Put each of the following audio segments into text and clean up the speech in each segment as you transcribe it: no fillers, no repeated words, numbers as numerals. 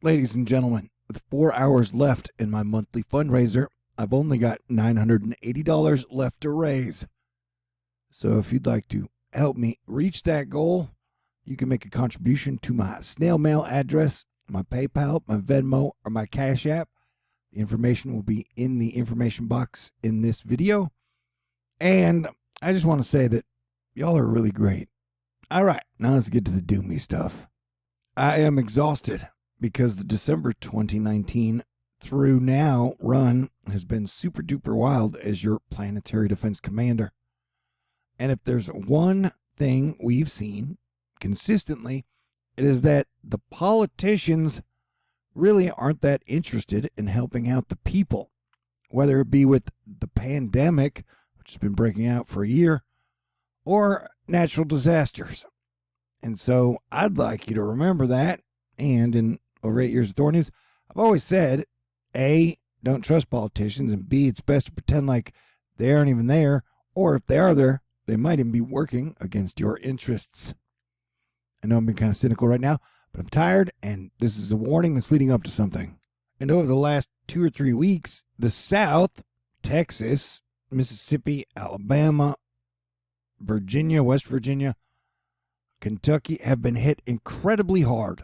Ladies and gentlemen, with 4 hours left in my monthly fundraiser, I've only got $980 left to raise. So if you'd like to help me reach that goal, you can make a contribution to my snail mail address, my PayPal, my Venmo, or my CashApp. The information will be in the information box in this video. And I just want to say that y'all are really great. All right, now let's get to the doomy stuff. I am exhausted because the December 2019 through now run has been super duper wild as your Planetary Defense Commander. And if there's one thing we've seen consistently, it is that the politicians really aren't that interested in helping out the people, whether it be with the pandemic, which has been breaking out for a year, or natural disasters. And so I'd like you to remember that. And in over 8 years of THORnews, I've always said, A, don't trust politicians, and B, it's best to pretend like they aren't even there, or if they are there, they might even be working against your interests. I know I'm being kind of cynical right now, but I'm tired, and this is a warning that's leading up to something. And over the last 2 or 3 weeks, the South, Texas, Mississippi, Alabama, Virginia, West Virginia, Kentucky have been hit incredibly hard.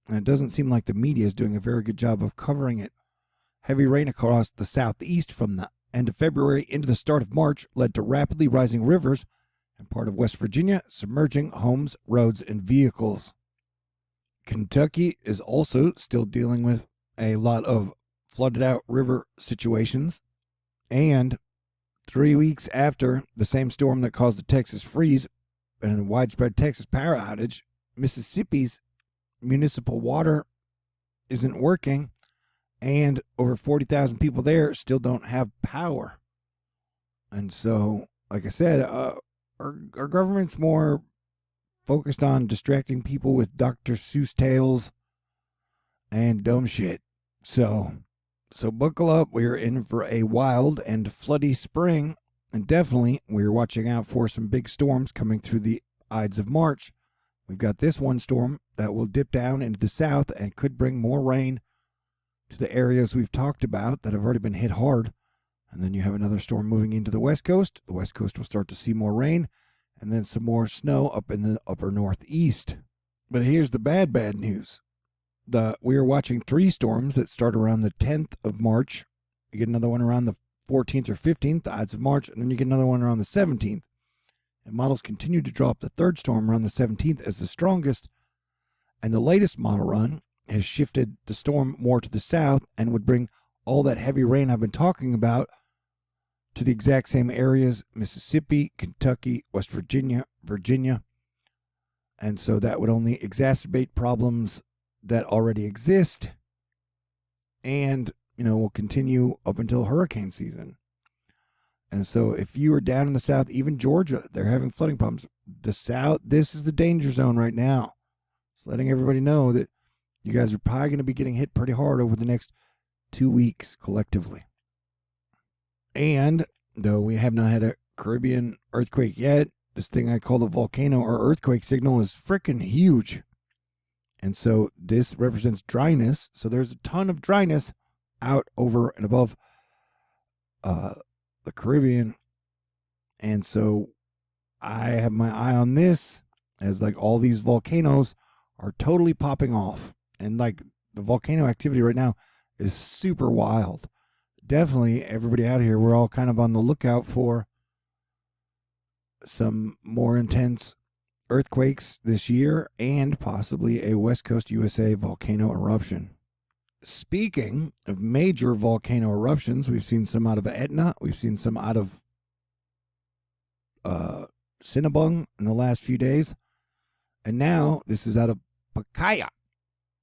And it doesn't seem like the media is doing a very good job of covering it. Heavy rain across the southeast from the end of February into the start of March led to rapidly rising rivers and part of West Virginia submerging homes, roads, and vehicles. Kentucky is also still dealing with a lot of flooded out river situations. And 3 weeks after the same storm that caused the Texas freeze and a widespread Texas power outage, Mississippi's municipal water isn't working, and over 40,000 people there still don't have power. And so, like I said, our government's more focused on distracting people with Dr. Seuss tales and dumb shit. So buckle up. We're in for a wild and floody spring, and definitely we're watching out for some big storms coming through the Ides of March. We've got this one storm that will dip down into the south and could bring more rain to the areas we've talked about that have already been hit hard. And then you have another storm moving into the west coast. The west coast will start to see more rain, and then some more snow up in the upper northeast. But here's the bad news. We are watching 3 storms that start around the 10th of March. You get another one around the 14th or 15th, the Ides of March, and then you get another one around the 17th. And models continue to drop the 3rd storm around the 17th as the strongest. And the latest model run has shifted the storm more to the south and would bring all that heavy rain I've been talking about to the exact same areas: Mississippi, Kentucky, West Virginia, Virginia. And so that would only exacerbate problems that already exist, and will continue up until hurricane season. And so if you are down in the south, even Georgia, they're having flooding problems. The south, this is the danger zone right now. Just letting everybody know that you guys are probably going to be getting hit pretty hard over the next 2 weeks collectively. And though we have not had a Caribbean earthquake yet, this thing I call the volcano or earthquake signal is freaking huge. And so this represents dryness. So there's a ton of dryness out over and above the Caribbean. And so I have my eye on this as like all these volcanoes are totally popping off. And like the volcano activity right now is super wild. Definitely everybody out here, we're all kind of on the lookout for some more intense earthquakes this year and possibly a West Coast USA volcano eruption. Speaking of major volcano eruptions, we've seen some out of Etna. We've seen some out of Cinnabung in the last few days. And now this is out of Pacaya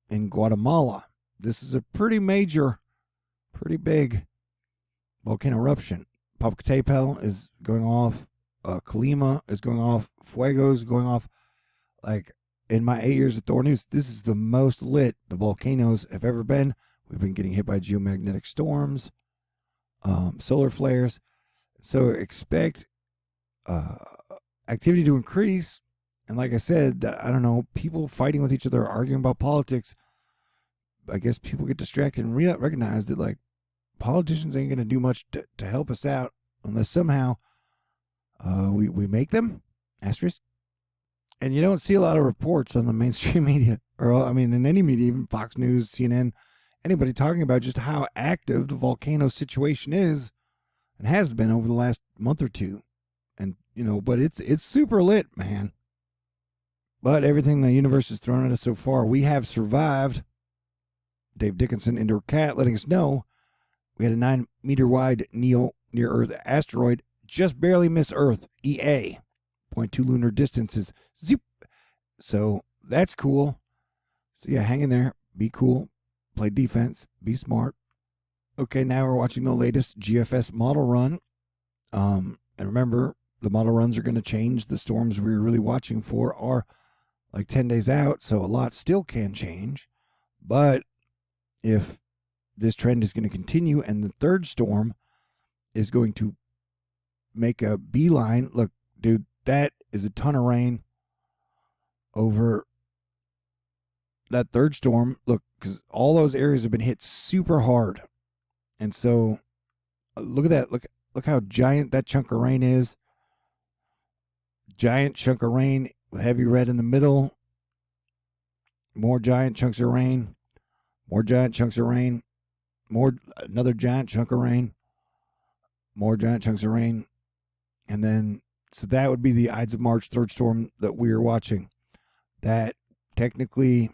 in Guatemala. This is a pretty major, pretty big volcano eruption. Popocatépetl is going off. Colima is going off. Fuego is going off. Like, in my 8 years of THORnews, this is the most lit the volcanoes have ever been. We've been getting hit by geomagnetic storms, solar flares. So expect activity to increase. And like I said, I don't know, people fighting with each other, arguing about politics. I guess people get distracted and recognize that, like, politicians ain't going to do much to help us out unless somehow we make them. Asterisk. And you don't see a lot of reports on the mainstream media, or I mean, in any media, even Fox News, CNN, anybody talking about just how active the volcano situation is and has been over the last month or two. And, but it's super lit, man. But everything the universe has thrown at us so far, we have survived. Dave Dickinson, Indoor Cat, letting us know we had a 9-meter wide near-Earth asteroid just barely miss Earth, EA. 0.2 lunar distances. Zoop. So that's cool. So yeah, hang in there. Be cool. Play defense. Be smart. Okay, now we're watching the latest GFS model run. And remember, the model runs are going to change. The storms we were really watching for are like 10 days out, so a lot still can change. But if this trend is going to continue and the third storm is going to make a beeline, look, dude, that is a ton of rain over that third storm. Look, because all those areas have been hit super hard. And so look at that. Look how giant that chunk of rain is. Giant chunk of rain with heavy red in the middle. More giant chunks of rain. More giant chunks of rain. Another giant chunk of rain. More giant chunks of rain. And then, so that would be the Ides of March third storm that we are watching. That technically,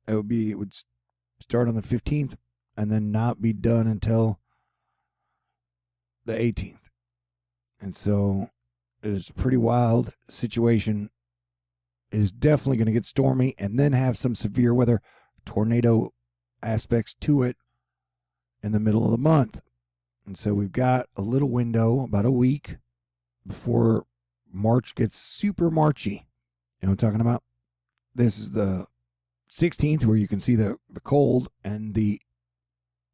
it would start on the 15th and then not be done until the 18th. And so it is a pretty wild situation. It is definitely going to get stormy and then have some severe weather, tornado aspects to it in the middle of the month. And so we've got a little window, about a week, before March gets super Marchy. You know what I'm talking about? This is the 16th where you can see the cold and the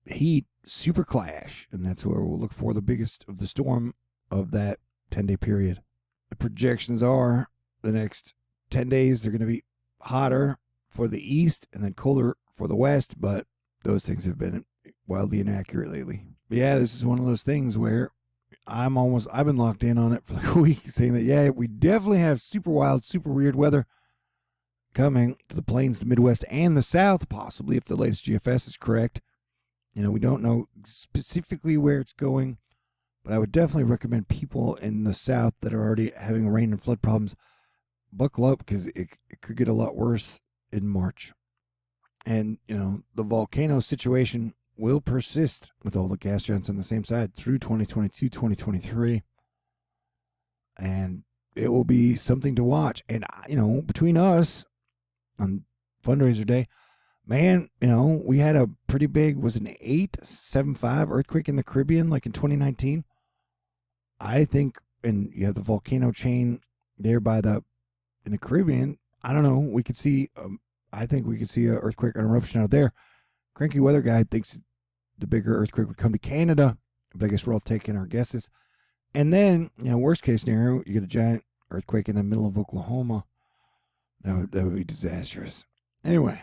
heat super clash. And that's where we'll look for the biggest of the storm of that 10-day period. The projections are the next 10 days, they're going to be hotter for the east and then colder for the west. But those things have been wildly inaccurate lately. But yeah, this is one of those things where I've been locked in on it for like a week, saying that, yeah, we definitely have super wild, super weird weather coming to the plains, the Midwest, and the South, possibly, if the latest GFS is correct. We don't know specifically where it's going, but I would definitely recommend people in the South that are already having rain and flood problems buckle up, because it could get a lot worse in March. And, the volcano situation will persist with all the gas giants on the same side through 2022, 2023. And it will be something to watch. And, between us on Fundraiser Day, man, we had a pretty big, was it an 8.75 earthquake in the Caribbean, like in 2019? I think, and you have the volcano chain there in the Caribbean. I don't know. We could see, I think we could see an earthquake or an eruption out there. Cranky weather guy thinks the bigger earthquake would come to Canada, but I guess we're all taking our guesses. And then, worst case scenario, you get a giant earthquake in the middle of Oklahoma. That would be disastrous. Anyway,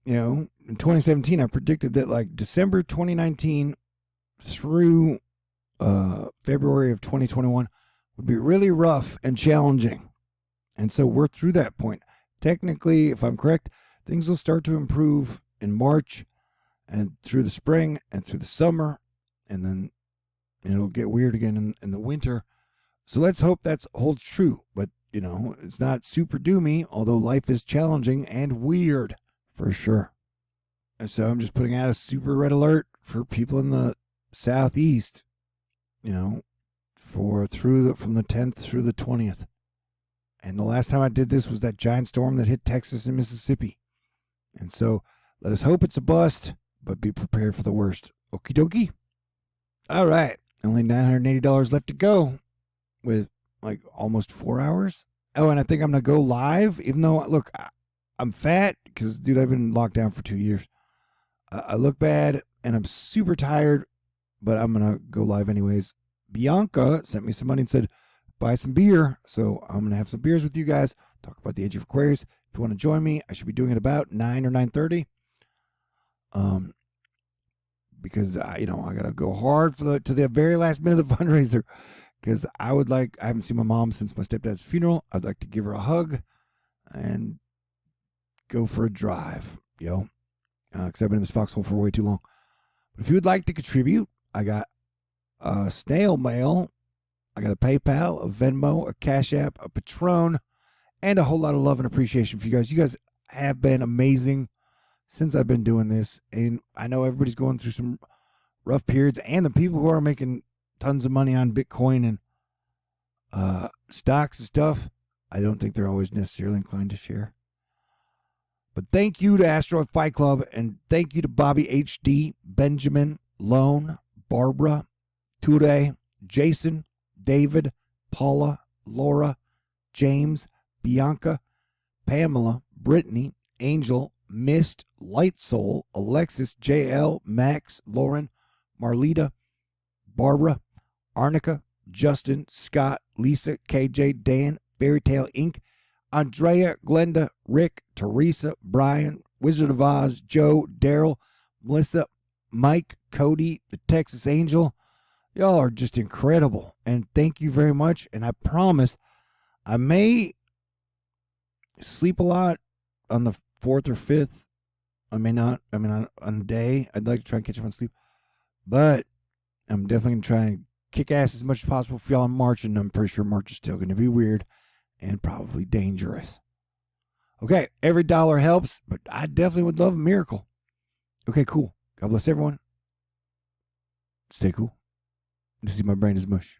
in 2017, I predicted that like December 2019 through February of 2021 would be really rough and challenging. And so we're through that point. Technically, if I'm correct, things will start to improve in March and through the spring and through the summer, and then it'll get weird again in the winter. So let's hope that holds true. But, it's not super doomy, although life is challenging and weird for sure. And so I'm just putting out a super red alert for people in the southeast, from the 10th through the 20th. And the last time I did this was that giant storm that hit Texas and Mississippi. And so let us hope it's a bust, but be prepared for the worst. Okie dokie. All right. Only $980 left to go with like almost 4 hours. Oh, and I think I'm going to go live, even though, look, I'm fat because, dude, I've been locked down for 2 years. I look bad and I'm super tired, but I'm going to go live anyways. Bianca sent me some money and said, buy some beer. So I'm going to have some beers with you guys. Talk about the Age of Aquarius. If you want to join me, I should be doing it about 9 or 9:30. Because I gotta go hard to the very last minute of the fundraiser. Because I haven't seen my mom since my stepdad's funeral. I'd like to give her a hug and go for a drive, because I've been in this foxhole for way too long. But if you would like to contribute, I got a snail mail, I got a PayPal, a Venmo, a Cash App, a Patron, and a whole lot of love and appreciation for you guys. You guys have been amazing since I've been doing this, and I know everybody's going through some rough periods, and the people who are making tons of money on Bitcoin and stocks and stuff, I don't think they're always necessarily inclined to share. But thank you to Asteroid Fight Club, and thank you to Bobby HD, Benjamin, Lone, Barbara, Ture, Jason, David, Paula, Laura, James, Bianca, Pamela, Brittany, Angel, Mist, Light Soul, Alexis, JL, Max, Lauren, Marlita, Barbara, Arnica, Justin, Scott, Lisa, KJ, Dan, Fairytale Inc., Andrea, Glenda, Rick, Teresa, Brian, Wizard of Oz, Joe, Daryl, Melissa, Mike, Cody, the Texas Angel. Y'all are just incredible. And thank you very much. And I promise I may sleep a lot on the 4th or 5th. I may not. I mean, on a day, I'd like to try and catch up on sleep. But I'm definitely going to try and kick ass as much as possible for y'all in March. And I'm pretty sure March is still going to be weird and probably dangerous. Okay, every dollar helps, but I definitely would love a miracle. Okay, cool. God bless everyone. Stay cool. See, my brain is mush.